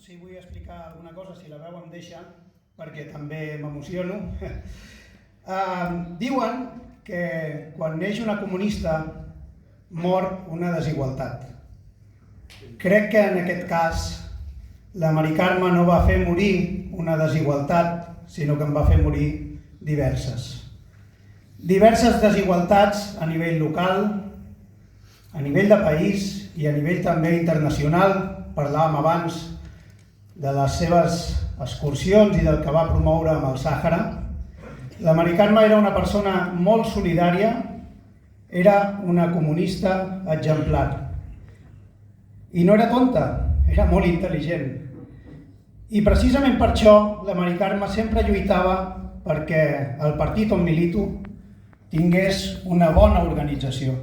Sí, vull explicar alguna cosa, si la veu em deixa, perquè també m'emociono. Diuen que quan neix una comunista mor una desigualtat. Crec que en aquest cas la Mari Carme no va fer morir una desigualtat, sinó que en va fer morir diverses. Diverses desigualtats a nivell local, a nivell de país i a nivell també internacional. Parlàvem abans de les seves excursions i del que va promoure amb el Sàhara. La Mari Carme era una persona molt solidària, era una comunista exemplar. I no era tonta, era molt intel·ligent. I precisament per això la Mari Carme sempre lluitava perquè el partit on milito tingués una bona organització,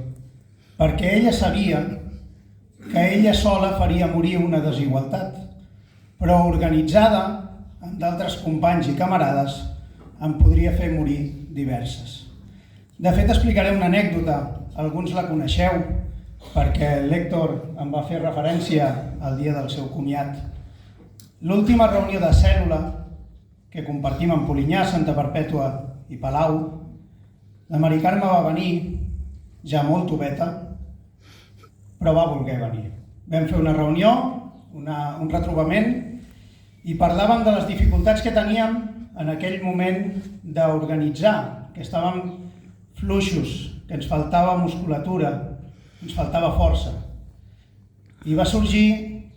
perquè ella sabia que ella sola faria morir una desigualtat, però organitzada amb d'altres companys i camarades en podria fer morir diverses. De fet, explicaré una anècdota, alguns la coneixeu, perquè l'Héctor em va fer referència al dia del seu comiat. L'última reunió de cèl·lula que compartim amb Polinyà, Santa Perpètua i Palau, la Mari Carme va venir, ja molt toveta, però va voler venir. Vam fer una reunió, un retrobament, i parlàvem de les dificultats que teníem en aquell moment d'organitzar, que estàvem fluixos, que ens faltava musculatura, ens faltava força. I va sorgir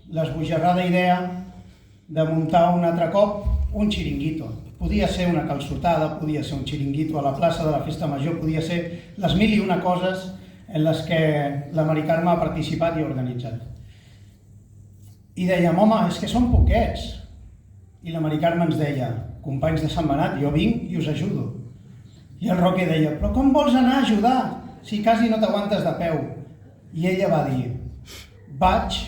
l'esbojarrada idea de muntar un altre cop un xiringuito. Podia ser una calçotada, podia ser un xiringuito a la plaça de la Festa Major, podia ser les mil i una coses en les que la Mari Carme ha participat i organitzat. I dèiem, home, és que són poquets. I la Mari Carme ens deia, companys de Sant Benat, jo vinc i us ajudo. I el Roque deia, però com vols anar a ajudar si quasi no t'aguantes de peu? I ella va dir, vaig,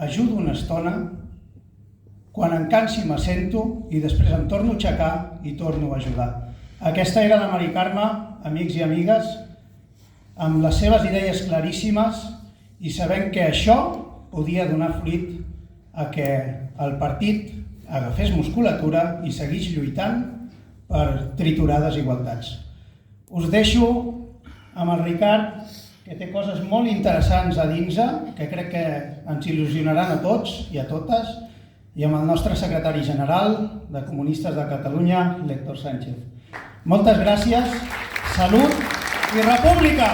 ajudo una estona, quan em cansi m'assento i després em torno a aixecar i torno a ajudar. Aquesta era la Mari Carme, amics i amigues, amb les seves idees claríssimes i sabent que això podia donar fruit a que el partit agafés musculatura i seguís lluitant per triturar desigualtats. Us deixo amb el Ricard, que té coses molt interessants a dins, que crec que ens il·lusionaran a tots i a totes, i amb el nostre secretari general de Comunistes de Catalunya, l'Héctor Sánchez. Moltes gràcies, salut i república!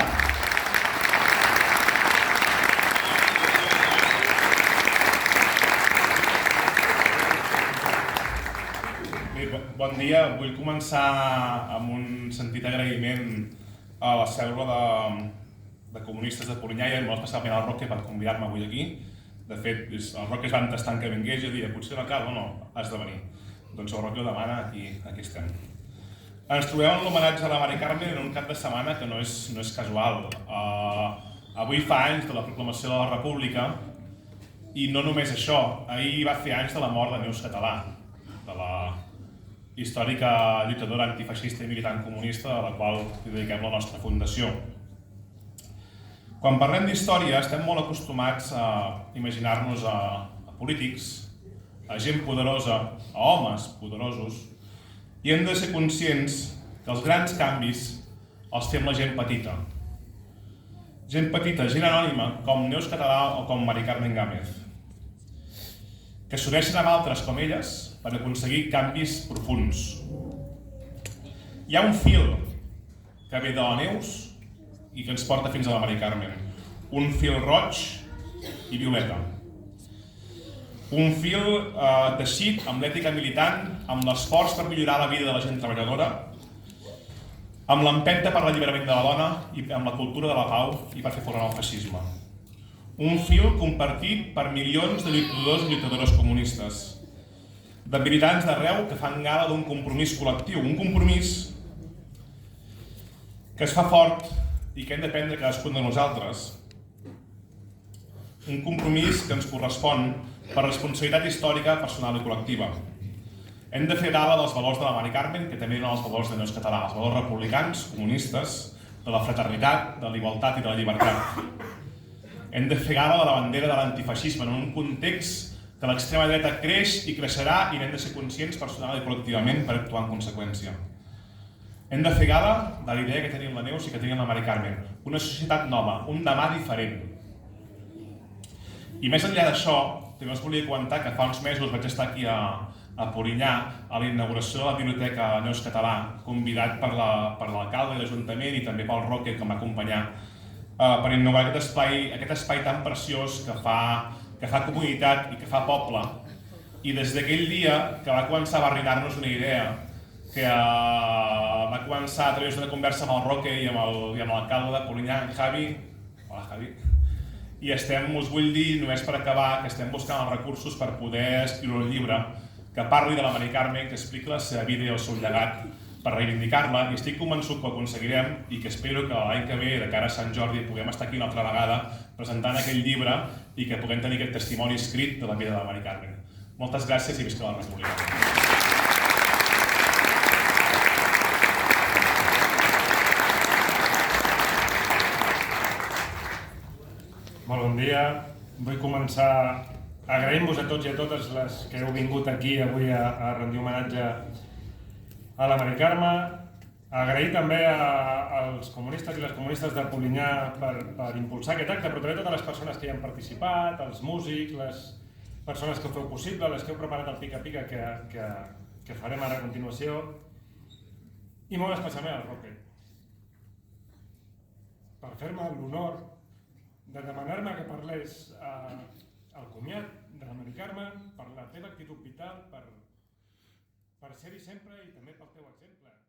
Bon dia, vull començar amb un sentit agraïment a la cèl·lula de Comunistes de Polinyà i molt especialment al Roque per convidar-me avui aquí. De fet, el Roque es va entestant que vingués i jo deia, potser no cal, no, has de venir. Doncs el Roque ho demana, aquí estem. Ens trobem en l'homenatge a la Mari Carme en un cap de setmana que no és casual. Avui fa anys de la proclamació de la República i no només això, ahir va fer anys de la mort de Neus Català, de la històrica lluitadora antifeixista i militant comunista a la qual li dediquem la nostra fundació. Quan parlem d'història estem molt acostumats a imaginar-nos a polítics, a gent poderosa, a homes poderosos, i hem de ser conscients que els grans canvis els fem la gent petita. Gent petita, gent anònima, com Neus Català o com Mari Carmen Gámez, que s'uneixen amb altres com elles per aconseguir canvis profunds. Hi ha un fil que ve de la Neus i que ens porta fins a la Mari Carmen. Un fil roig i violeta. Un fil teixit amb l'ètica militant, amb l'esforç per millorar la vida de la gent treballadora, amb l'empenta per l'alliberament de la dona i amb la cultura de la pau i per fer fora el feixisme. Un fil compartit per milions de lluitadors i lluitadores comunistes, de militants d'arreu que fan gala d'un compromís col·lectiu, un compromís que es fa fort i que hem de prendre cadascun de nosaltres. Un compromís que ens correspon per responsabilitat històrica, personal i col·lectiva. Hem de fer gala dels valors de la Mari Carmen, que també eren els valors de Neus Català, els valors republicans, comunistes, de la fraternitat, de la igualtat i de la llibertat. Hem de fer gala de la bandera de l'antifeixisme en un context que l'extrema dreta creix i creixerà i n'hem de ser conscients personal i col·lectivament per actuar en conseqüència. Hem de fer gala de la idea que tenim la Neus i que tenim la Mari Carmen, una societat nova, un demà diferent. I més enllà d'això, també us volia comentar que fa uns mesos vaig estar aquí a Polinyà a la inauguració de la Biblioteca Neus Català, convidat per l'alcalde i l'Ajuntament i també pel Roque, que m'acompanyà, per inaugurar aquest espai tan preciós que fa comunitat i que fa poble. I des d'aquell dia que va començar a barrinar-nos una idea, que va començar a través d'una conversa amb el Roque i amb l'alcalde de Polinyà, en Javi. Hola, Javi. I us vull dir, només per acabar, que estem buscant els recursos per poder escriure un llibre que parli de la Mari Carmen, que expliqui la seva vida i el seu llegat per reivindicar-la, i estic convençut que ho aconseguirem i que espero que l'any que ve, de cara a Sant Jordi, puguem estar aquí una altra vegada presentant aquell llibre i que puguem tenir aquest testimoni escrit de la vida de la Mari Carmen. Moltes gràcies i visca la República. Molt bon dia. Vull començar agraint-vos a tots i a totes les que heu vingut aquí avui a rendir homenatge a la Mari Carme. Agrair també als comunistes i les comunistes de Polinyà per impulsar aquest acte, però també a totes les persones que hi han participat, els músics, les persones que ho feu possible, les que heu preparat el pica-pica que farem ara a continuació, i molt especialment al Roque, per fer-me l'honor de demanar-me que parlés al comiat de la Mari Carme, per la teva actitud vital, per ser-hi sempre i també pel teu exemple.